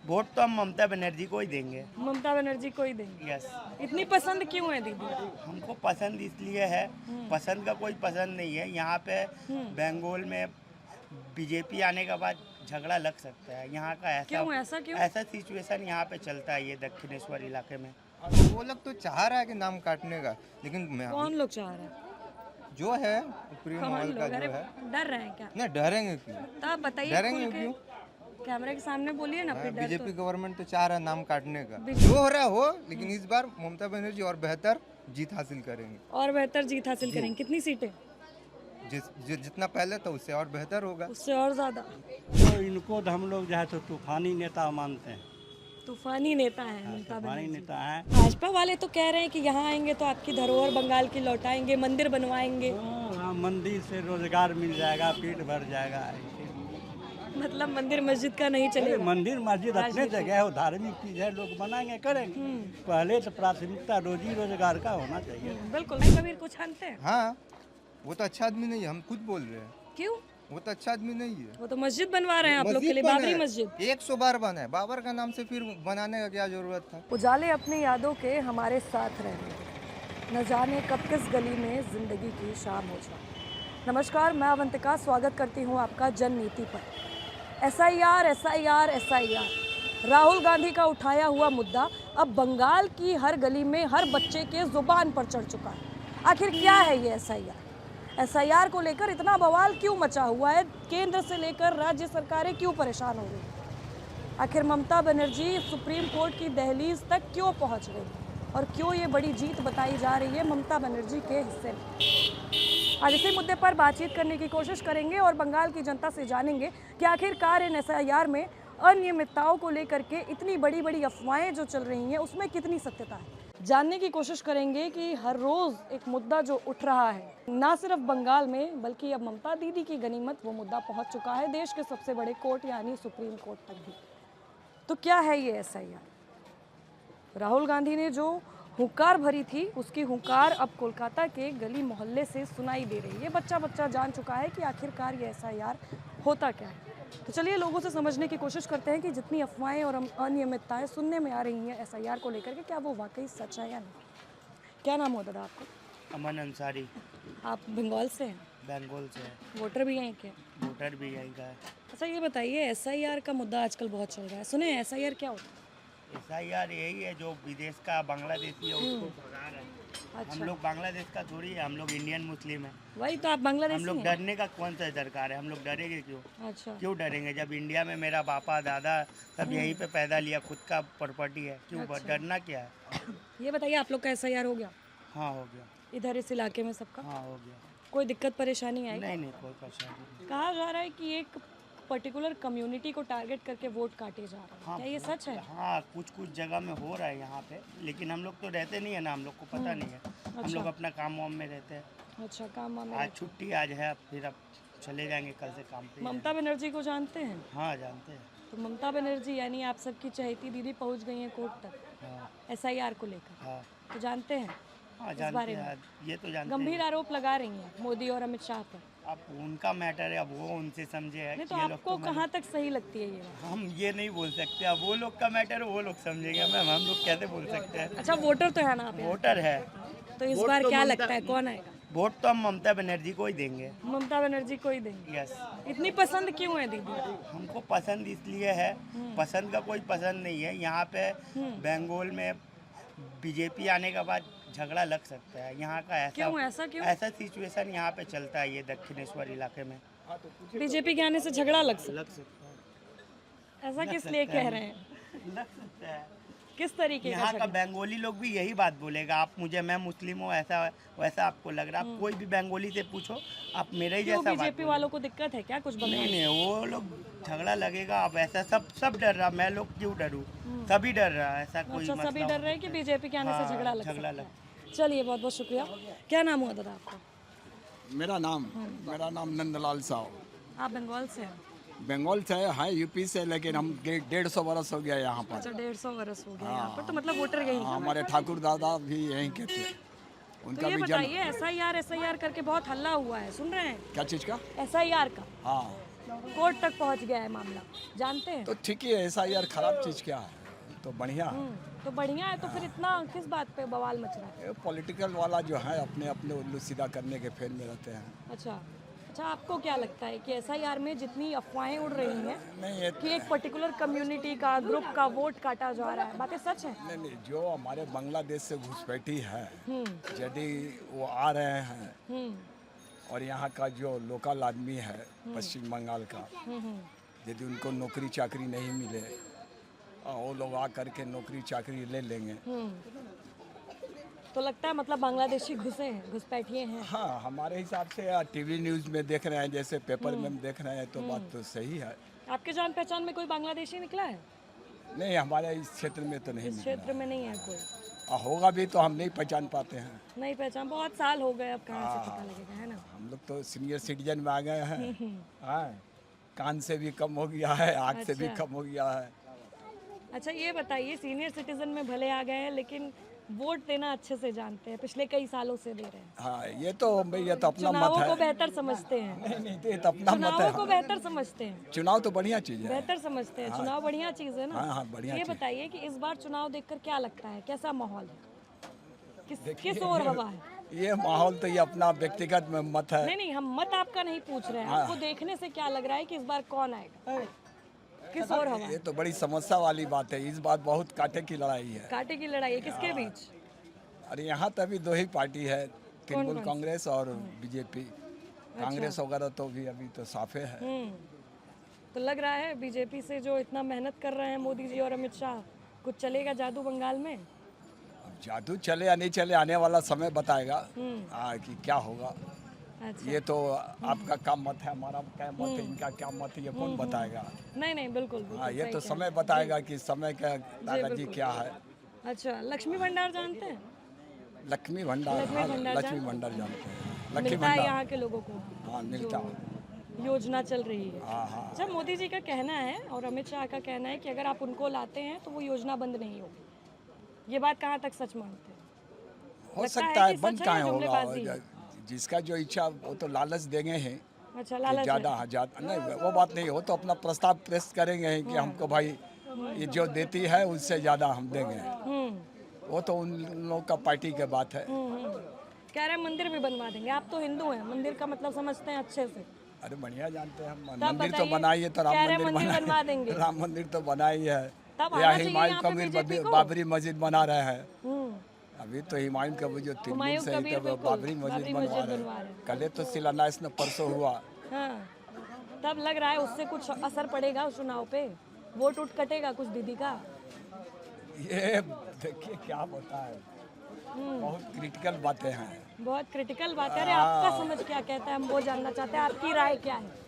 Vote तो हम ममता बनर्जी को ही देंगे। ममता बनर्जी को ही देंगे। यस। इतनी पसंद क्यों है दीदी? हमको पसंद इसलिए है, पसंद का कोई पसंद नहीं है। यहाँ पे बंगाल में बीजेपी आने के बाद झगड़ा लग सकता है। यहाँ का ऐसा क्यों? ऐसा सिचुएशन यहाँ पे चलता है ये दक्षिणेश्वर इलाके में। वो लोग तो चाह रहा है कि नाम काटने का, लेकिन कौन लोग चाह रहे हैं? जो है ऊपरी महल का जो है, डर रहे हैं क्या? नहीं डरेंगे क्यों? तो आप बताइए, डरेंगे खुल के क्यों? कैमरे के सामने बोलिए ना। फिर डर बीजेपी तो गवर्नमेंट तो चाह रहा है नाम काटने का, जो हो रहा है हो, लेकिन इस बार ममता बनर्जी और बेहतर जीत हासिल करेंगे। और बेहतर जीत हासिल करेंगे। कितनी सीटें? जितना पहले था उससे और बेहतर होगा। उससे और ज्यादा। तो इनको तो हम लोग जो है तो तूफानी नेता मानते हैं। तूफानी नेता है ममता तूफानी बनर्जी। नेता है। भाजपा वाले तो कह रहे हैं कि यहाँ आएंगे तो आपकी धरोहर बंगाल की लौटाएंगे, मंदिर बनवाएंगे। हाँ, मंदिर से रोजगार मिल जाएगा, पेट भर जाएगा। मतलब मंदिर मस्जिद का नहीं चलेगा। मंदिर मस्जिद अपने जगह है, वो धार्मिक चीज है, लोग बनाएंगे करेंगे। पहले तो प्राथमिकता रोजी रोजगार का होना चाहिए। बिल्कुल। भाई कबीर को जानते हैं? हाँ, वो तो अच्छा आदमी नहीं है, हम खुद बोल रहे हैं। क्यों? वो तो अच्छा आदमी नहीं है। वो तो मस्जिद बनवा रहे हैं आप लोग के लिए, बना बाबरी है, मस्जिद। 100 बार बना है, बाबर का नाम से फिर बनाने का क्या जरूरत था? उजाले अपनी यादों के हमारे साथ रहने, न जाने कब किस गली में जिंदगी की शाम हो जाए। नमस्कार, मैं अवंतिका स्वागत करती हूँ आपका जननीति पर। SIR SIR SIR, Rahul Gandhi का उठाया हुआ मुद्दा अब बंगाल की हर गली में हर बच्चे के जुबान पर चढ़ चुका है। आखिर क्या है ये एसआईआर? एसआईआर को लेकर इतना बवाल क्यों मचा हुआ है? केंद्र से लेकर राज्य सरकारें क्यों परेशान हो रही हैं? आखिर ममता बनर्जी सुप्रीम कोर्ट की दहलीज तक क्यों पहुंच गई और क्यों ये बड़ी जीत बताई जा रही है ममता बनर्जी के हिस्से में? आज इसी मुद्दे पर बातचीत करने की कोशिश करेंगे और बंगाल की जनता से जानेंगे कि आखिरकार इन एसआईआर में अनियमितताओं को लेकर के इतनी बड़ी बड़ी अफवाहें जो चल रही हैं उसमें कितनी सत्यता है। जानने की कोशिश करेंगे कि हर रोज एक मुद्दा जो उठ रहा है, ना सिर्फ बंगाल में बल्कि अब ममता दीदी की गनीमत वो मुद्दा पहुंच चुका है देश के सबसे बड़े कोर्ट यानी सुप्रीम कोर्ट तक भी। तो क्या है ये एसआईआर? राहुल गांधी ने जो हुंकार भरी थी उसकी हुंकार अब कोलकाता के गली मोहल्ले से सुनाई दे रही है। बच्चा बच्चा जान चुका है कि आखिरकार ये एसआईआर होता क्या है। तो चलिए लोगों से समझने की कोशिश करते हैं कि जितनी अफवाहें और अनियमितताएं सुनने में आ रही हैं एसआईआर को लेकर के, क्या वो वाकई सच है या नहीं। क्या नाम होता था आपको? अमन अंसारी। आप बंगाल से हैं? बंगाल से है। वोटर भी यहीं के? वोटर भी यहीं का है। अच्छा ये बताइए, एसआईआर का मुद्दा आजकल बहुत चल रहा है, सुने एसआईआर क्या होता है? एसआईआर यही है जो विदेश का बांग्लादेशी है उसको भगा रहे हैं। अच्छा, हम लोग बांग्लादेश का थोड़ी है, हम लोग इंडियन मुस्लिम है। वही तो, आप हम बांग्लादेशी लोग हैं? डरने का कौन सा दरकार है? हम लोग डरेंगे क्यों? अच्छा, क्यों डरेंगे जब इंडिया में मेरा पापा दादा सब यहीं पे पैदा लिया, खुद का प्रॉपर्टी है, क्यों डरना क्या है? ये बताइए आप लोग का एसआईआर हो गया हाँ हो गया। इधर इस इलाके में सबका? हाँ हो गया। कोई दिक्कत परेशानी आई? नहीं कोई परेशानी नहीं। कहा जा रहा है कि एक पर्टिकुलर कम्युनिटी को टारगेट करके वोट काटे जा रहे हैं, हाँ, क्या ये सच है? हाँ कुछ जगह में हो रहा है यहाँ पे, लेकिन हम लोग तो रहते नहीं है ना, हम लोग को पता नहीं है। हम लोग अपना काम वाम में रहते हैं। अच्छा, काम वाम में। आज छुट्टी आज है, फिर अब चले जाएंगे कल से काम पे। ममता बनर्जी को जानते हैं? हाँ जानते हैं। तो ममता बनर्जी यानी आप सबकी चहेती दीदी पहुंच गई हैं कोर्ट तक हाँ एसआईआर को लेकर, हाँ तो जानते हैं? हाँ इस जानते बारे हैं, ये तो जानते गंभीर आरोप लगा रही हैं मोदी और अमित शाह पर। अब उनका मैटर है, अब वो उनसे समझे है। नहीं तो ये लोग आपको कहाँ तक सही लगती है ये बात? हम ये नहीं बोल सकते, अब वो लोग का मैटर है, वो लोग समझेंगे मैम, हम लोग कैसे बोल सकते हैं? अच्छा, वोटर तो है ना आप यहाँ? वोटर है तो इस वोट बार तो क्या ममता- लगता है कौन आएगा? वोट तो हम ममता बनर्जी को ही देंगे। ममता बनर्जी को ही देंगे। यस। इतनी पसंद क्यों है दीदी? हमको पसंद इसलिए है, पसंद का कोई पसंद नहीं है। यहाँ पे बंगाल में बीजेपी आने के बाद झगड़ा लग सकता है। यहाँ का क्यों? ऐसा क्यों? ऐसा सिचुएशन यहाँ पे चलता है ये दक्षिणेश्वर इलाके में। बीजेपी के आने से झगड़ा लग सकता लग सकता है। है? ऐसा किस लिए कह रहे हैं? लग सकता है। किस तरीके का यहाँ का झगड़ा? बंगाली लोग भी यही बात बोलेगा, आप मुझे, मैं मुस्लिम हूँ ऐसा वैसा आपको लग रहा है। आप कोई भी बंगाली से पूछो, आप मेरे ही क्यों जैसा बात बीजेपी वालों को दिक्कत है क्या कुछ नहीं बंगाल? नहीं, वो लोग झगड़ा लगेगा। अब ऐसा सब डर रहा, मैं लोग क्यों डरूं? सभी डर रहा है, ऐसा कोई अच्छा, मसला सभी डर रहे हैं कि बीजेपी के आने से झगड़ा लग सकता लग है। चलिए बहुत बहुत शुक्रिया। क्या नाम हुआ दादा आपका? मेरा नाम नंदलाल साहु। आप बंगाल से हैं? बंगाल से है, यूपी से, लेकिन हम 150 बरस हो गया यहाँ पर। अच्छा, 150 वर्ष हो गया यहाँ पर, तो मतलब वोटर यही हाँ, है। हमारे ठाकुर दादा भी यहीं के थे। तो उनका ये भी बताइए, एसआईआर करके बहुत हल्ला हुआ है, सुन रहे हैं? क्या चीज़ का? एसआईआर का हाँ, कोर्ट तक पहुंच गया है मामला, जानते हैं? तो ठीक ही है, SIR खराब चीज़ क्या है, तो बढ़िया है। तो बढ़िया है, तो फिर इतना किस बात पे बवाल मच रहा है? ये पॉलिटिकल वाला जो है अपने अपने उल्लू सीधा करने के फेर में रहते हैं। अच्छा अच्छा, आपको क्या लगता है कि SIR में जितनी अफवाहें उड़ रही हैं नहीं ये कि एक पर्टिकुलर कम्युनिटी का, ग्रुप का वोट काटा जा रहा है, बातें सच है? नहीं नहीं, जो हमारे बांग्लादेश से घुसपैठी है, यदि वो आ रहे हैं और यहाँ का जो लोकल आदमी है पश्चिम बंगाल का, यदि उनको नौकरी चाकरी नहीं मिले और वो लोग आ करके नौकरी चाकरी ले लेंगे, तो लगता है मतलब बांग्लादेशी घुसे हैं, घुसपैठिए हैं। हाँ हमारे हिसाब से टीवी न्यूज़ में देख रहे हैं, जैसे पेपर में हम देख रहे हैं, तो बात तो सही है। आपके जान पहचान में कोई बांग्लादेशी निकला है? नहीं हमारे इस क्षेत्र में तो नहीं इस मिला। क्षेत्र में नहीं है कोई? होगा भी तो हम नहीं पहचान पाते हैं। नहीं पहचान, बहुत साल हो गए, अब कहाँ से पता लगेगा, है ना? हम लोग तो सीनियर सिटीजन में आ गए हैं। हाँ, कान से भी कम हो गया है, आँख से भी अच्छा। कम हो गया है। अच्छा ये बताइए, सीनियर सिटीजन में भले आ गए हैं लेकिन वोट देना अच्छे से जानते हैं, पिछले कई सालों से दे रहे हैं, हाँ ये तो भाई, ये तो अपना मत चुनावों को है। बेहतर समझते हैं, नहीं नहीं, तो ये तो अपना मत चुनावों को है। बेहतर समझते हैं, चुनाव तो बढ़िया चीज़ है। बेहतर समझते हैं, चुनाव बढ़िया चीज़ है ना? हाँ, हाँ, बढ़िया ये चीज़। बताइए कि इस बार चुनाव देखकर क्या लगता है, कैसा माहौल है, किस ओर हवा है? ये माहौल तो ये अपना व्यक्तिगत में मत है। नहीं नहीं, हम मत आपका नहीं पूछ रहे हैं, आपको देखने से क्या लग रहा है कि इस बार कौन आएगा, किस ओर हवा? ये तो बड़ी समस्या वाली बात है। इस बार बहुत कांटे की लड़ाई है। कांटे की लड़ाई है, किसके बीच? अरे यहाँ तो अभी दो ही पार्टी है, तृणमूल कौन? कांग्रेस और बीजेपी। कांग्रेस वगैरह तो भी अभी तो साफे है। तो लग रहा है बीजेपी से जो इतना मेहनत कर रहे हैं मोदी जी और अमित शाह, कुछ चलेगा जादू बंगाल में? अब जादू चले या नहीं चले, आने वाला समय बताएगा कि क्या होगा। अच्छा ये तो आपका क्या मत है, हमारा क्या मत है, इनका क्या मत है, ये कौन बताएगा। नहीं नहीं, बिल्कुल बिल्कुल हाँ, ये सही तो कह समय बताएगा कि समय का दादाजी क्या है। रहे हैं। अच्छा, लक्ष्मी भंडार जानते हैं? लक्ष्मी भंडार, लक्ष्मी हाँ, भंडार लक्ष्मी भंडार जानते हैं। लक्ष्मी मिलता है भंडार, यहाँ के लोगों को, हाँ मिलता है। जो योजना चल रही है। हाँ हाँ, अच्छा, मोदी जी का कहना है और अमित शाह का कहना है कि अगर आप उनको लाते हैं तो वो योजना बंद नहीं होगी, ये बात कहाँ तक सच मानते हैं? हो लगता है सकता है, कि बंद सच है कहाँ या जुमलेबाजी होगा। है? जिसका जो इच्छा वो तो लालच देंगे हैं अच्छा, कि लालच ज्यादा है। ज्यादा नहीं, वो बात नहीं हो तो अपना प्रस्ताव पेश करेंगे कि हमको भाई ये जो देती है उससे ज्यादा हम देंगे। वो तो उन लोगों का पार्टी के बात है। कह रहे हैं मंदिर भी बनवा देंगे। आप तो हिंदू हैं, मंदिर का मतलब समझते हैं अच्छे से। अरे बढ़िया जानते हैं हम। तब मंदिर तो बताइए, बनाइए तो राम कह रहे मंदिर मंदिर बनवा देंगे। राम मंदिर तो बना ही है। तब या आना चाहिए हुमायूं यहाँ पे कबीर बीजेपी को। बाबरी मस्जिद बना रहे हैं। हम्म, अभी तो हुमायूं का वो जो तिरमुल हुमायूं से कबीर तो बिल्कुल, बाबरी मस्जिद बाबरी बनवा मस्जिद रहे बनवा हैं। रहे हैं। कल तो शिलान्यास में परसों हुआ। हाँ, तब लग रहा है उससे कुछ असर पड़ेगा उस चुनाव पे, वोट उठ कटेगा कुछ दीदी का। ये देखिए क्या होता है, बहुत क्रिटिकल बातें हैं। बहुत क्रिटिकल बात है। अरे आपका समझ क्या कहता है, हम वो जानना चाहते हैं, आपकी राय क्या है?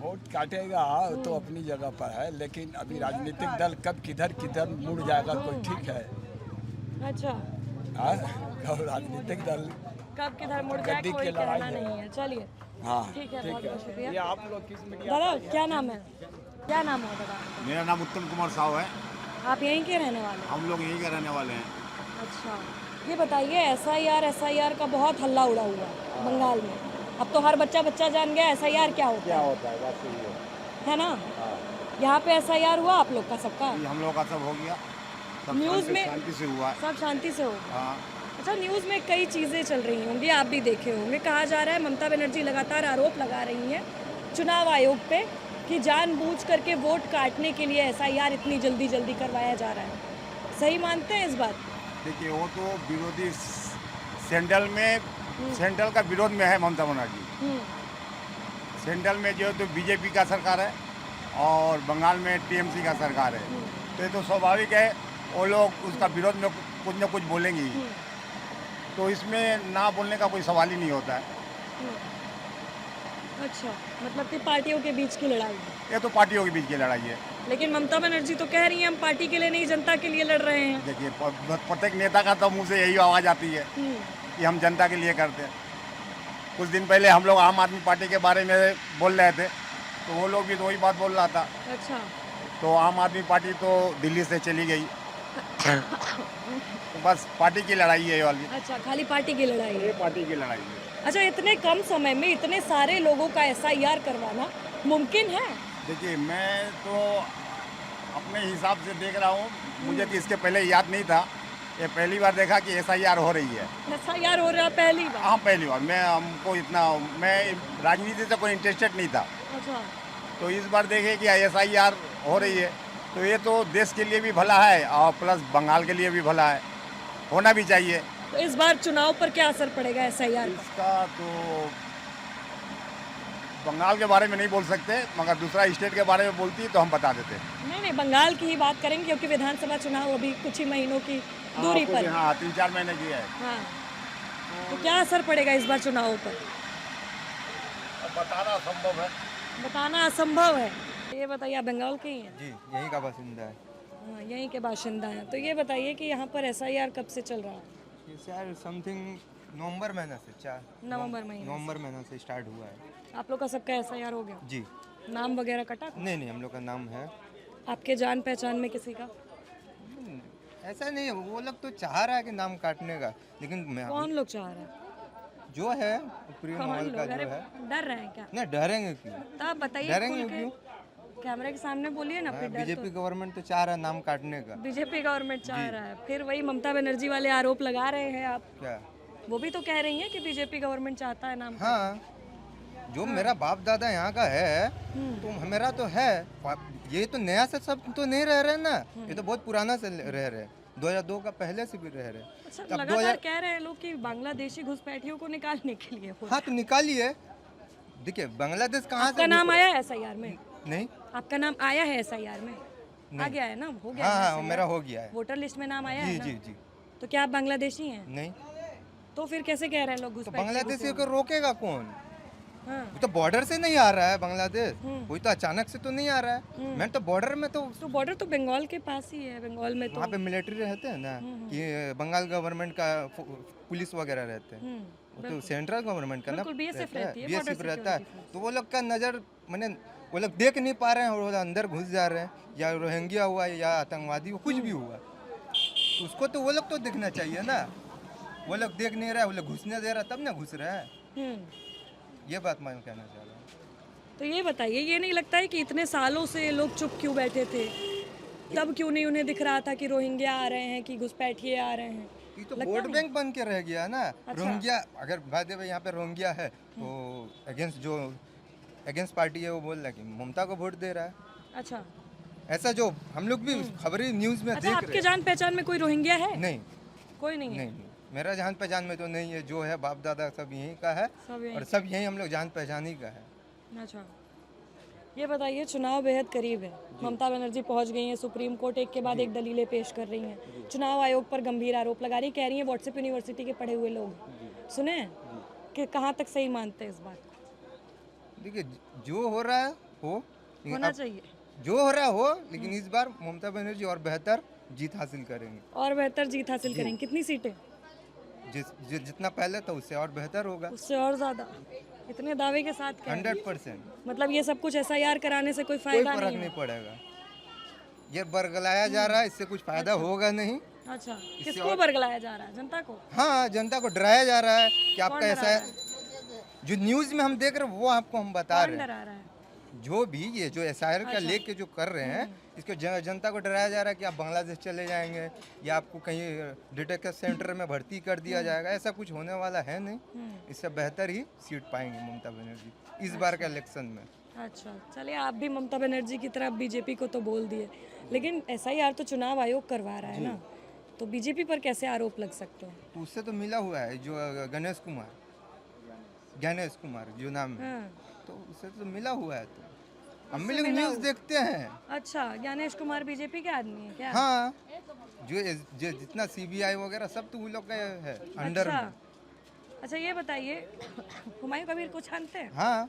वोट काटेगा तो अपनी जगह पर है, लेकिन अभी राजनीतिक दल कब किधर किधर मुड़ जाएगा कोई ठीक है। अच्छा, हाँ, कब राजनीतिक दल कब किधर मुड़ जाए गद्दी कोई की लड़ाई कहना है। नहीं है। चलिए हाँ ठीक है, बहुत बहुत शुक्रिया। ये आप लोग किस मीडिया दादा क्या नाम है, क्या नाम है दादा? मेरा नाम उत्तम कुमार साहू है। आप यहीं के रहने वाले हैं? हम लोग यहीं के रहने वाले हैं। अच्छा, ये बताइए SIR का बहुत हल्ला उड़ा हुआ है बंगाल में। अब तो हर बच्चा जान गया SIR क्या होता है, बात सही है ना? यहाँ पे SIR हुआ आप लोग का सबका? ये हम लोग का सब हो गया, सब न्यूज़ में शांति से हुआ है। सब शांति से होगा। हाँ, अच्छा, न्यूज़ में कई चीज़ें चल रही होंगी, आप भी देखे होंगे। कहा जा रहा है ममता बनर्जी लगातार आरोप लगा रही हैं चुनाव आयोग पे कि जानबूझ करके वोट काटने के लिए SIR इतनी जल्दी करवाया जा रहा है। सही मानते हैं इस बात? देखिए वो तो विरोधी सेंट्रल का विरोध में है ममता बनर्जी। सेंट्रल में जो है तो बीजेपी का सरकार है और बंगाल में TMC का सरकार है, तो ये तो स्वाभाविक है वो लोग उसका विरोध में कुछ न कुछ बोलेंगे ही। तो इसमें ना बोलने का कोई सवाल ही नहीं होता है। अच्छा, मतलब कि पार्टियों के बीच की लड़ाई है। ये तो पार्टियों के बीच की लड़ाई है। लेकिन ममता बनर्जी तो कह रही हैं हम पार्टी के लिए नहीं जनता के लिए लड़ रहे हैं। देखिए प्रत्येक नेता का तो मुंह से यही आवाज़ आती है कि हम जनता के लिए करते हैं। कुछ दिन पहले हम लोग आम आदमी पार्टी के बारे में बोल रहे थे, तो वो लोग भी तो वही बात बोल रहा था। अच्छा, तो आम आदमी पार्टी तो दिल्ली से चली गई। तो बस पार्टी की लड़ाई है ये वाली, अच्छा, खाली पार्टी की लड़ाई है। ये पार्टी की लड़ाई है। अच्छा, इतने कम समय में इतने सारे लोगों का SIR करवाना मुमकिन है? देखिए मैं तो अपने हिसाब से देख रहा हूँ, मुझे तो इसके पहले याद नहीं था, ये पहली बार देखा कि SIR हो रही है। SIR हो रहा पहली बार? हाँ पहली बार। मैं राजनीति से कोई इंटरेस्टेड नहीं था, अच्छा, तो इस बार देखे कि SIR हो रही है, तो ये तो देश के लिए भी भला है और प्लस बंगाल के लिए भी भला है, होना भी चाहिए। तो इस बार चुनाव पर क्या असर पड़ेगा SIR का? इसका तो बंगाल के बारे में नहीं बोल सकते, मगर दूसरा स्टेट के बारे में बोलती तो हम बता देते। नहीं, बंगाल की ही बात करेंगे क्योंकि विधानसभा चुनाव अभी कुछ ही महीनों की दूरी पर है। हाँ 3-4 महीने की है। हाँ, तो क्या असर पड़ेगा इस बार चुनाव पर? अब बताना असंभव है। बताना असंभव है। ये बताइए, आप बंगाल के ही हैं? जी यहीं का बासिंदा है। हाँ, यहीं के बाशिंदा हैं। तो ये बताइए कि यहाँ पर SIR कब से चल रहा है? ये शायद समथिंग नवंबर महीना से नवंबर महीना से स्टार्ट हुआ है। आप लोग का सबका SIR हो गया? जी नाम वगैरह कटा? नहीं हम लोग का नाम है। आपके जान पहचान में किसी का? ऐसा नहीं है, वो लोग तो चाह रहा है कि नाम काटने का, लेकिन मैं कौन लोग चाह रहे हैं? जो है प्रिय कौन माहौल का लोग? जो अरे है। डर रहे हैं क्या? नहीं डरेंगे क्यों? तो आप बताइए, डरेंगे खुल के क्यों? कैमरे के सामने बोलिए ना। फिर डर बीजेपी गवर्नमेंट तो चाह रहा है नाम काटने का। बीजेपी गवर्नमेंट चाह रहा है, फिर वही ममता बनर्जी वाले आरोप लगा रहे हैं आप। क्या? वो भी तो कह रही हैं कि बीजेपी गवर्नमेंट चाहता है नाम। हाँ, जो मेरा बाप दादा यहाँ का है तो मेरा तो है। ये तो नया से सब तो नहीं रह रहे ना, ये तो बहुत पुराना से रह रहे। 2002 का पहले से भी रह रहे। अच्छा, अब लगातार कह रहे हैं लोग कि बांग्लादेशी घुसपैठियों को निकालने के लिए हो। हाँ तो निकालिए। देखिए बांग्लादेश कहाँ से आपका नाम आया है SIR में? नहीं। आपका नाम आया है SIR में? आ गया है ना, हो गया है हाँ SIR? मेरा हो गया है। वोटर लिस्ट में नाम आया जी है ना? जी जी। तो क्या आप बांग्लादेशी हैं? नहीं तो फिर कैसे कह रहे हैं लोग तो घुसपैठ के बांग्लादेशी घुसे को रोकेगा कौन? हुए? हाँ, वो तो बॉर्डर से नहीं आ रहा है बांग्लादेश, कोई तो अचानक से तो नहीं आ रहा है। मैं तो बॉर्डर में तो तो बॉर्डर तो बंगाल के पास ही है। बंगाल में तो वहाँ पे मिलिट्री रहते हैं ना, कि बंगाल गवर्नमेंट का पुलिस वगैरह रहते हैं। वो तो सेंट्रल गवर्नमेंट का ना बिल्कुल, BSF रहती है, BSF border रहता है। security तो वो लोग का नज़र मैंने वो लोग देख नहीं पा रहे हैं और वो अंदर घुस जा रहे हैं, या रोहिंग्या हुआ या आतंकवादी कुछ भी हुआ, तो उसको तो वो लोग तो देखना चाहिए ना। वो लोग देख नहीं रहा है, वो लोग घुसने दे रहा तब ना घुस रहा है। ये बात मैं कहना चाह रहा हूँ। तो ये बताइए, ये नहीं लगता है कि इतने सालों से लोग चुप क्यों बैठे थे? तब क्यों नहीं उन्हें दिख रहा था कि रोहिंग्या आ रहे हैं, कि घुसपैठिए आ रहे हैं? ये तो वोट बैंक बन के रह गया ना। रोहिंग्या अगर भाई यहाँ पे रोहिंग्या है तो अगेंस्ट पार्टी है, वो बोल रहा है कि ममता को वोट दे रहा है। अच्छा, ऐसा जो हम लोग भी खबरें न्यूज में अच्छा, देख आपके रहे जान पहचान में कोई रोहिंग्या है? हैं। नहीं कोई नहीं है? नहीं मेरा जान पहचान में तो नहीं है। जो है बाप दादा सब यहीं का है सब यहीं और सब यहीं हम लोग जान पहचान ही का है। अच्छा, ये बताइए, चुनाव बेहद करीब है। ममता बनर्जी पहुंच गई हैं सुप्रीम कोर्ट, एक के बाद एक दलीलें पेश कर रही हैं। चुनाव आयोग पर गंभीर आरोप लगा रही, कह रही हैं व्हाट्सएप यूनिवर्सिटी के पढ़े हुए लोग। सुने हैं कि कहाँ तक सही मानते हैं इस बात को? देखिए जो हो रहा है हो, लेकिन होना अब चाहिए जो हो रहा है हो, लेकिन इस बार ममता बनर्जी और बेहतर जीत हासिल करेंगे। और बेहतर जीत हासिल करेंगे। कितनी सीटें? जितना पहले था उससे और बेहतर होगा। उससे और ज्यादा? इतने दावे के साथ कह रहे हैं? 100%। मतलब ये सब कुछ SIR कराने से कोई कोई फायदा फर्क नहीं नहीं है? पड़ेगा। ये बरगलाया जा रहा है, इससे कुछ फायदा होगा नहीं। अच्छा, किसको बरगलाया जा रहा है? जनता को? हाँ जनता को डराया जा रहा है कि आपका कौन ऐसा डरा है। जो न्यूज में हम देख रहे हैं वो आपको हम बता कौन रहे हैं। डरा रहा है? जो भी ये जो SIR का लेके जो कर रहे हैं, इसको जनता को डराया जा रहा है कि आप बांग्लादेश चले जाएंगे या आपको कहीं डिटेक्शन सेंटर में भर्ती कर दिया जाएगा। ऐसा कुछ होने वाला है नहीं। इससे बेहतर ही सीट पाएंगे ममता बनर्जी इस बार के इलेक्शन में। अच्छा, चलिए, आप भी ममता बनर्जी की तरह बीजेपी को तो बोल दिए, लेकिन SIR तो चुनाव आयोग करवा रहा है ना, तो बीजेपी पर कैसे आरोप लग सकते हैं? तो उससे तो मिला हुआ है जो गणेश कुमार जो नाम है, तो उससे तो मिला हुआ है। तो हम लोग न्यूज देखते हैं। अच्छा, ज्ञानेश कुमार बीजेपी के आदमी है क्या? हाँ जो जितना CBI वगैरह सब तो उन लोग का है अंडर अच्छा, में। अच्छा, ये बताइए, हुमायूं कबीर को छानते हैं? हाँ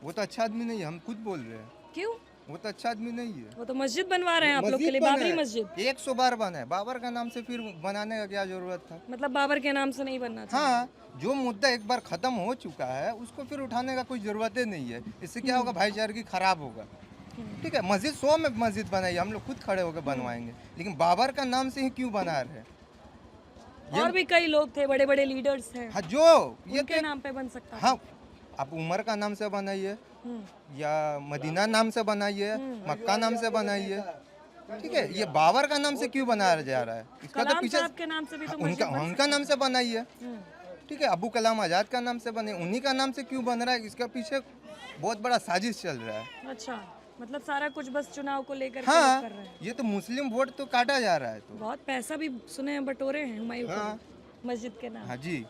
वो तो अच्छा आदमी नहीं है, हम खुद बोल रहे हैं। क्यों? वो तो अच्छा आदमी नहीं है। वो तो मस्जिद बनवा रहे हैं आप लोग के लिए, बना बाबरी है। मस्जिद। 100 बार बना है, बाबर का नाम से फिर बनाने का क्या जरूरत था? मतलब बाबर के नाम से नहीं बनना चाहिए? हाँ जो मुद्दा एक बार खत्म हो चुका है उसको फिर उठाने का कोई जरूरत ही नहीं है। इससे क्या होगा, भाईचारगी खराब होगा। ठीक है, मस्जिद 100 में मस्जिद बनाई, हम लोग खुद खड़े होकर बनवाएंगे, लेकिन बाबर का नाम से ही क्यों बना रहे हैं? और भी कई लोग थे, बड़े बड़े लीडर्स हैं, हाँ जो ये उनके नाम पे बन सकता है। हाँ, आप उमर का नाम से बनाइए या मदीना नाम से बनाइए, मक्का नाम से बनाइए, ठीक है। ये बाबर का नाम से क्यों बनाया जा रहा है? इसका तो कलाम पीछे साहब के नाम से भी तो उनका मस्जिद बन उनका नाम से बनाइए, हम्म, ठीक है। अबू कलाम आजाद का नाम से बने, उन्हीं का नाम से क्यों बन रहा है? इसका पीछे बहुत बड़ा साजिश चल रहा है। अच्छा, मतलब सारा कुछ बस चुनाव को लेकर के हाँ, लोग कर रहे हैं। ये तो मुस्लिम वोट तो काटा जा रहा है तो। बहुत पैसा भी सुने हैं बटोरे हैं हुमायूं हाँ। कबीर मस्जिद के नाम। हाँ जी,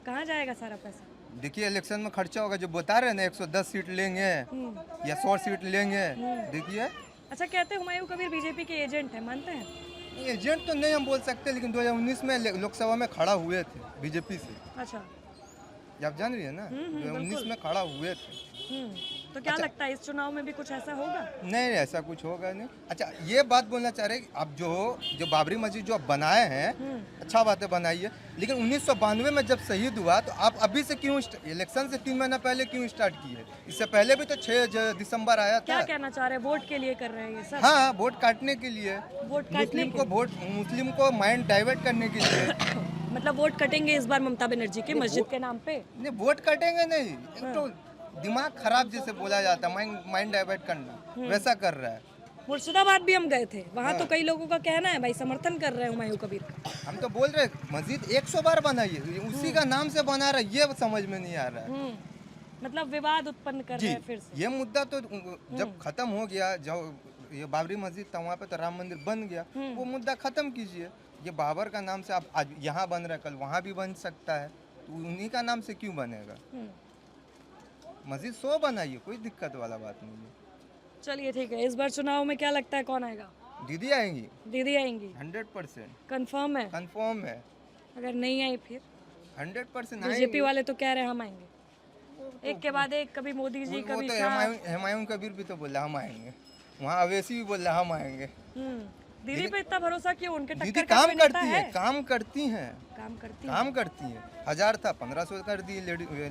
कहाँ जाएगा सारा पैसा? देखिए इलेक्शन में खर्चा होगा, जो बता रहे हैं ना 110 सीट लेंगे या 100 सीट लेंगे, देखिए। अच्छा, कहते हैं हुमायूं कबीर बीजेपी के एजेंट हैं, मानते हैं? एजेंट तो नहीं हम बोल सकते, लेकिन 2019 में लोकसभा में खड़ा हुए थे बीजेपी से, अच्छा, ये आप जान रही है ना, 2019 में खड़ा हुए थे। तो क्या लगता है इस चुनाव में भी कुछ ऐसा होगा? नहीं ऐसा कुछ होगा नहीं। अच्छा, ये बात बोलना चाह रहे आप जो बाबरी मस्जिद जो आप बनाए हैं, अच्छा बात है बनाइए, लेकिन 1992 में जब शहीद हुआ तो आप अभी से क्यों इलेक्शन से 3 महीना पहले क्यों स्टार्ट किए? इससे पहले भी तो 6 दिसंबर आया क्या था। कहना चाह रहे हैं? वोट के लिए कर रहे हैं ये सब? हाँ, वोट काटने के लिए, वोट काटने मुस्लिम को माइंड डाइवर्ट करने के लिए। मतलब वोट कटेंगे इस बार ममता बनर्जी के मस्जिद के नाम पे? नहीं, वोट काटेंगे नहीं, एक तो दिमाग खराब जैसे बोला जाता है, माइंड डाइवर्ट करना, वैसा कर रहा है। मुर्शिदाबाद भी हम गए थे, वहाँ तो कई लोगों का कहना है भाई समर्थन कर रहे हैं हुमायूं कबीर का। हम तो बोल रहे हैं मस्जिद 100 बार बनाइए, उसी का नाम से बना रहा है, ये समझ में नहीं आ रहा है। मतलब विवाद उत्पन्न कर रहे जी, हैं फिर से। ये मुद्दा तो जब खत्म हो गया, जब ये बाबरी मस्जिद था वहाँ पे तो राम मंदिर बन गया, वो मुद्दा खत्म कीजिए। ये बाबर का नाम से आप आज यहाँ बन रहा है, कल वहाँ भी बन सकता है, तो उन्हीं का नाम से क्यों बनेगा? मस्जिद 100 बनाइए, कोई दिक्कत वाला बात नहीं है। चलिए ठीक है, इस बार चुनाव में क्या लगता है कौन आएगा? दीदी आएंगी, दीदी आएंगी? 100% कंफर्म है? कंफर्म है, अगर नहीं आई फिर? 100% बीजेपी आएंगी। वाले तो कह रहे हैं हम आएंगे, एक के बाद एक, कभी मोदी जी, वो कभी तो शाह। हुमायूं कबीर भी तो बोला हम आएंगे, वहाँ अवैसी भी बोला हम आएंगे। दीदी पे इतना भरोसा क्यों? उनके दीदी टक्कर का काम कोई नेता करती है, काम करती हैं, काम करती काम करती हैं। 1000 था 1500 कर दी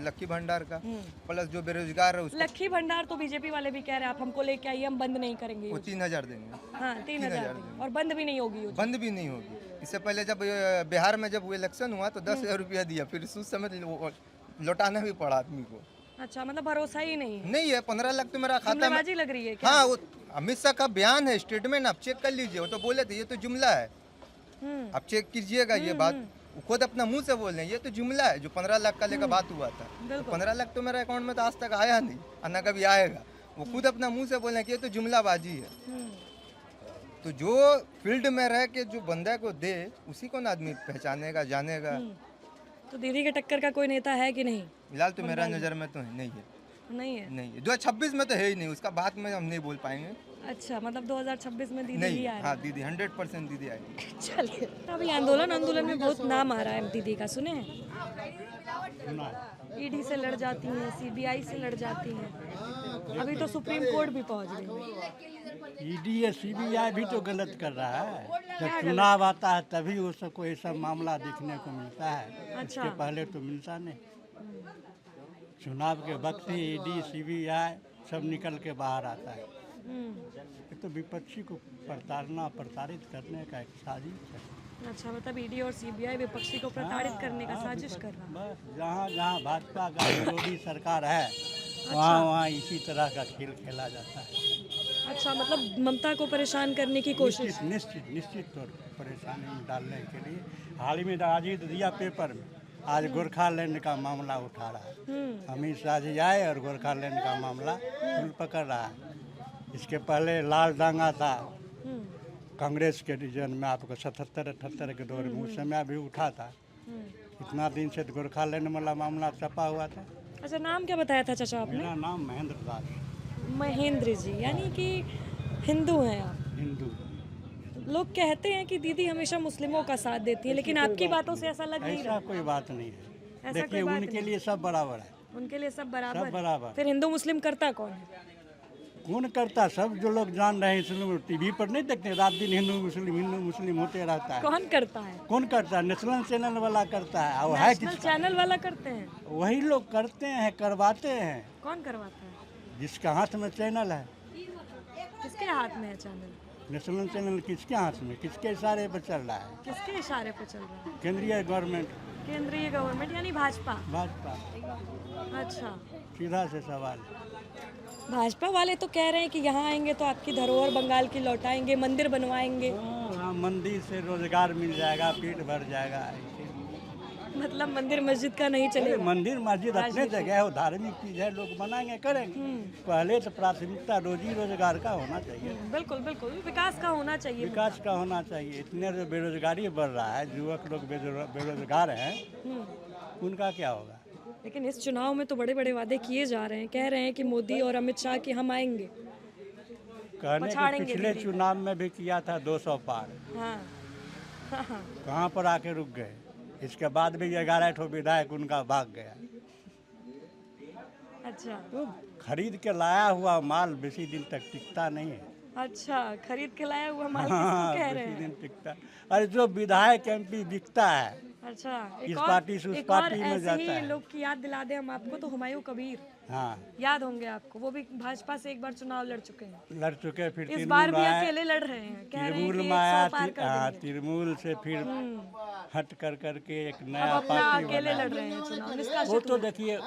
लक्की भंडार का, प्लस जो बेरोजगार है उसको लक्की भंडार तो बीजेपी वाले भी कह रहे हैं आप हमको लेके आइए, हम बंद नहीं करेंगे वो योजना। 3000 देंगे, हाँ, 3000 और बंद भी नहीं होगी योजना। बंद भी नहीं होगी। इससे पहले जब बिहार में जब इलेक्शन हुआ तो 10,000 रुपया दिया, फिर उस समय लौटाना भी पड़ा आदमी को। अच्छा, मतलब भरोसा ही नहीं है, नहीं है, 15 लाख तो मेरा खाता में। जुमलेबाजी लग रही है क्या? हाँ, वो अमित शाह का बयान है, स्टेटमेंट आप चेक कर लीजिए, वो तो बोले थे ये तो जुमला है, आप चेक कीजिएगा ये बात, वो खुद अपना मुंह से बोल रहे हैं ये तो जुमला है। जो 15 लाख का लेकर बात हुआ था, तो 15 लाख तो मेरा अकाउंट में तो आज तक आया नहीं, और ना कभी आएगा। वो खुद अपना मुंह से बोल रहे हैं कि ये तो जुमलाबाजी है। तो जो फील्ड में रह के जो बंदा को दे, उसी को ना आदमी पहचानेगा, जानेगा। तो दीदी के टक्कर का कोई नेता है कि नहीं? फिलहाल तो मेरा नज़र में तो नहीं है, नहीं है? नहीं है। 2026 में तो है ही नहीं, उसका बात में हम नहीं बोल पाएंगे। अच्छा, मतलब 2026 में दीदी नहीं, ही आ रही हाँ दीदी 100% दीदी आएगी। है। चलिए, अभी आंदोलन में बहुत नाम आ रहा है दीदी का, सुने हैं? ईडी से लड़ जाती हैं, सीबीआई से लड़ जाती हैं, अभी तो सुप्रीम कोर्ट भी पहुंच गई। ईडी या सीबीआई भी तो गलत कर रहा है। जब चुनाव आता है तभी वो सबको ये सब मामला देखने को मिलता है, अच्छा। इसके पहले तो मिलता नहीं। चुनाव के वक्त ही ईडी सीबीआई सब निकल के बाहर आता है। ये तो विपक्षी को प्रताड़ित करने का एक साजिश है। अच्छा, मतलब ईडी और सीबीआई विपक्षी को प्रताड़ित करने का साजिश कर रहा है। बस जहाँ जहाँ भाजपा का विरोधी सरकार है, वहाँ इसी तरह का खेल खेला जाता है। अच्छा, मतलब ममता को परेशान करने की कोशिश। निश्चित तौर पर परेशानी में डालने के लिए हाल ही में आज ही दिया पेपर में, आज गोरखालैंड का मामला उठा रहा है। अमित शाह जी आए और गोरखालैंड का मामला पकड़ रहा है। इसके पहले लाल डांगा था कांग्रेस के रीजन में, आपको 77-78 के दौर में, उस समय भी उठा था। इतना दिन से गोरखालैंड वाला मामला छपा हुआ था। अच्छा, नाम क्या बताया था चाचा आपने? मेरा नाम महेंद्र दास। महेंद्र जी, यानी कि हिंदू हैं आप? हिंदू। लोग कहते हैं कि दीदी हमेशा मुस्लिमों का साथ देती है, लेकिन आपकी बातों से ऐसा लग नहीं ऐसा रहा। कोई बात नहीं है। ऐसा देखिए, कोई बात उनके नहीं। लिए सब बराबर है। उनके लिए सब बराबर सब है। बराबर। फिर हिंदू मुस्लिम करता कौन है? कौन करता? सब जो लोग जान रहे हैं, इसलिए टीवी पर नहीं देखते रात दिन हिंदू मुस्लिम होते रहता है। कौन करता है? कौन करता है? नेशनल चैनल वाला करता है। और है नेशनल किसका? चैनल वाला करते हैं? वही लोग करते हैं, करवाते हैं, कौन करवाता है? जिसका हाथ में चैनल है। किसके हाथ में है चैनल? नेशनल चैनल किसके हाथ में, किसके इशारे पर चल रहा है? किसके इशारे पे चल रहा है? केंद्रीय गवर्नमेंट, केंद्रीय गवर्नमेंट यानी भाजपा। भाजपा। अच्छा, सीधा से सवाल। भाजपा वाले तो कह रहे हैं कि यहाँ आएंगे तो आपकी धरोहर बंगाल की लौटाएंगे, मंदिर बनवाएंगे। हाँ, मंदिर से रोजगार मिल जाएगा, पेट भर जाएगा। ऐसे मतलब मंदिर मस्जिद का नहीं अरे चलेगा। मंदिर मस्जिद अपने जगह है, वो धार्मिक चीज है, लोग बनाएंगे करेंगे। पहले तो प्राथमिकता रोजी रोजगार का होना चाहिए, बिल्कुल बिल्कुल, विकास का होना चाहिए। विकास का होना चाहिए। इतने जो बेरोजगारी बढ़ रहा है, युवक लोग बेरोजगार हैं, उनका क्या होगा? लेकिन इस चुनाव में तो बड़े बड़े वादे किए जा रहे हैं, कह रहे हैं कि मोदी और अमित शाह कि हम आएंगे। कहने के पछाड़ेंगे पिछले दीदी। चुनाव में भी किया था 200 पार, हाँ हाँ हाँ। कहाँ पर आके रुक गए। इसके बाद भी 11 ठो विधायक उनका भाग गया। अच्छा तो खरीद के लाया हुआ माल बेसी दिन तक टिकता नहीं है। अच्छा, खरीद के लाया हुआ माल हाँ, किसको कह रहे बेसी हैं? दिन टिकता। अरे जो विधायक MP बिकता है, अच्छा, इस पार्टी से उस एक और पार्टी में ऐसे जाता ही है। लोग की याद दिला दें हम आपको तो हुमायूं कबीर हाँ, याद होंगे आपको, वो भी भाजपा से एक बार चुनाव लड़ चुके हैं। लड़ चुके। फिर इस बार तृणमूल भी आया, अकेले लड़ रहे हैं, कह रहे हैं तृणमूल कि में आया, 100 पार कर हाँ, देंगे। तृणमूल से फिर हट कर करके एक अब नया अपना पार्टी अकेले बना। लड़ रहे हैं चुनाव वो निष्कासित तो हुए। देखिए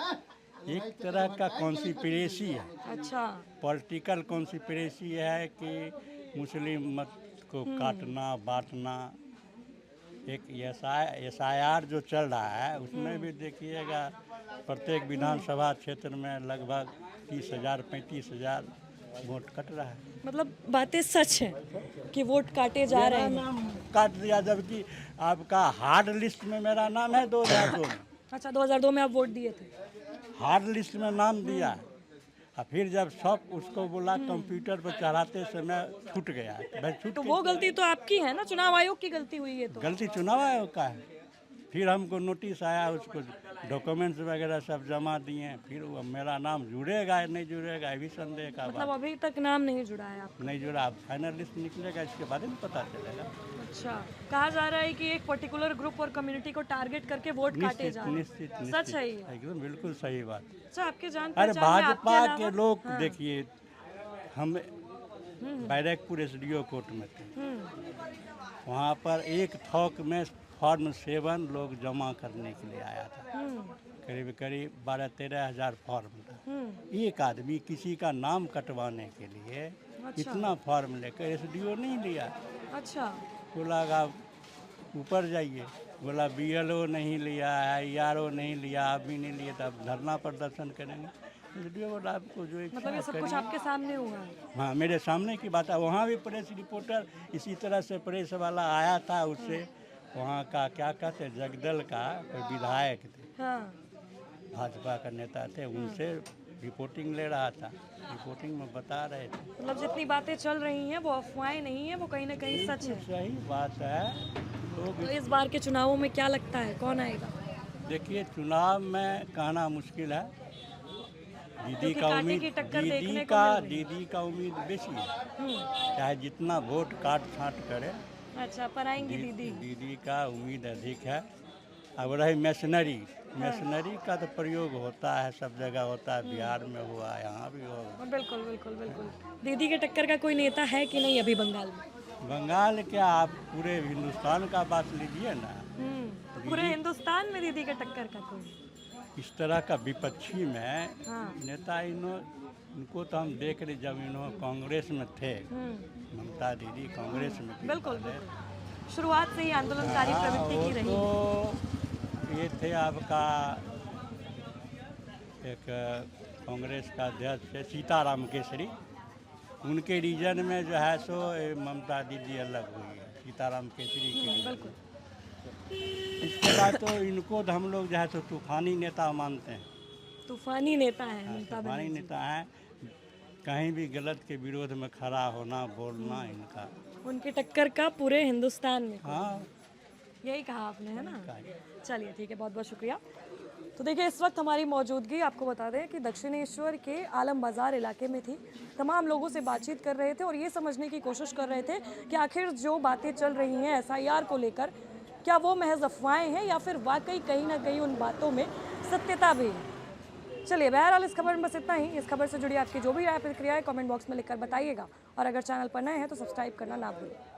एक तरह का कॉन्स्पिरेसी है, अच्छा, पॉलिटिकल कॉन्स्पिरेसी है कि मुस्लिम मत को काटना बांटना। एक SIR जो चल रहा है उसमें भी देखिएगा प्रत्येक विधानसभा क्षेत्र में लगभग 30,000 35,000 वोट कट रहा है। मतलब बातें सच हैं कि वोट काटे जा रहे मेरा हैं। नाम काट दिया, जबकि आपका हार्ड लिस्ट में मेरा नाम है 2002 में। अच्छा, 2002 में आप वोट दिए थे। हार्ड लिस्ट में नाम दिया और फिर जब सब उसको बोला कंप्यूटर पर चढ़ाते समय छूट गया। भाई छूट तो वो गलती तो आपकी है ना, चुनाव आयोग की गलती हुई है तो। गलती चुनाव आयोग का है। फिर हमको नोटिस आया, उसको डॉक्यूमेंट्स वगैरह सब जमा दिए। फिर वो मेरा नाम जुड़ेगा या नहीं जुड़ेगा ये भी संदेह का मतलब बात। अभी तक नाम नहीं जुड़ा है आपका। नहीं जुड़ा, फाइनल लिस्ट निकलेगा इसके बाद में पता चलेगा। अच्छा, कहा जा रहा है कि एक पर्टिकुलर ग्रुप और कम्युनिटी को टारगेट करके वोट काटे निश्चित जा रहे हैं। निश्चित सच निश्चित, है ये? एकदम बिल्कुल सही बात। अच्छा, आपके जान अरे पहचान में आपके भाजपा अलावा- के लोग हाँ। देखिए, हम बैरकपुर SDO कोर्ट में थे, वहाँ पर एक थोक में फॉर्म 7 लोग जमा करने के लिए आया था। करीब करीब 12-13 हज़ार फॉर्म था। एक आदमी किसी का नाम कटवाने के लिए इतना फॉर्म लेकर SDO नहीं लिया। अच्छा, बोला आप ऊपर जाइए, बोला BLO नहीं लिया, IRO नहीं लिया, आप भी नहीं लिए, तो आप धरना प्रदर्शन करेंगे। SDO बोला आपको जो मतलब ये सब कुछ आपके सामने हुआ है। हाँ, मेरे सामने की बात है। वहाँ भी प्रेस रिपोर्टर इसी तरह से प्रेस वाला आया था, उससे वहाँ का क्या कहते हैं जगदल का कोई विधायक थे, हाँ, भाजपा का नेता थे, उनसे रिपोर्टिंग ले रहा था। रिपोर्टिंग में बता रहे थे। मतलब जितनी बातें चल रही हैं वो अफवाहें नहीं है, वो कहीं ना कहीं सच है। सही बात है। लोग तो इस बार के चुनावों में क्या लगता है कौन आएगा? देखिए, चुनाव में कहना मुश्किल है। दीदी क्योंकि का कांटे उम्मीद, की टक्कर देखने को मिल रही है। दीदी का उम्मीद बेसी है। चाहे जितना वोट काट छाँट करे, अच्छा, पर आएंगी दीदी। दीदी का उम्मीद अधिक है। अब रही मशीनरी का तो प्रयोग होता है, सब जगह होता है, बिहार में हुआ, यहाँ भी होगा। बिल्कुल बिल्कुल बिल्कुल। दीदी के टक्कर का कोई नेता है कि नहीं अभी बंगाल में? बंगाल क्या, आप पूरे हिंदुस्तान का बात लीजिए ना। पूरे हिंदुस्तान में दीदी के टक्कर का कोई? इस तरह का विपक्षी में हाँ। नेता इनको तो हम देख रहे जब इन्हों कांग्रेस में थे, ममता दीदी कांग्रेस में थी बिल्कुल पहले। बिल्कुल, शुरुआत से ही आंदोलनकारी हाँ, प्रवृत्ति की वो रही। तो ये थे आपका एक कांग्रेस का अध्यक्ष थे सीताराम केसरी। उनके रीजन में जो है सो ममता दीदी अलग हुई है, सीताराम केसरी के रीजन। बिल्कुल। इसके बाद तो इनको तो हम लोग जो है सो तूफानी नेता मानते हैं। तूफानी नेता है ममता तूफानी बनर्जी। नेता हैं, कहीं भी गलत के विरोध में खड़ा होना बोलना इनका। उनके टक्कर का पूरे हिंदुस्तान में कोई। हाँ, यही कहा आपने, है ना? चलिए ठीक है, बहुत बहुत शुक्रिया। तो देखिए, इस वक्त हमारी मौजूदगी आपको बता दें कि दक्षिणेश्वर के आलम बाज़ार इलाके में थी। तमाम लोगों से बातचीत कर रहे थे और ये समझने की कोशिश कर रहे थे कि आखिर जो बातें चल रही हैं SIR को लेकर, क्या वो महज अफवाहें हैं या फिर वाकई कहीं ना कहीं उन बातों में सत्यता भी है। चलिए, बहरहाल इस खबर में बस इतना ही। इस खबर से जुड़ी आपकी जो भी राय प्रतिक्रिया है कमेंट बॉक्स में लिखकर बताइएगा, और अगर चैनल पर नए हैं तो सब्सक्राइब करना ना भूलें।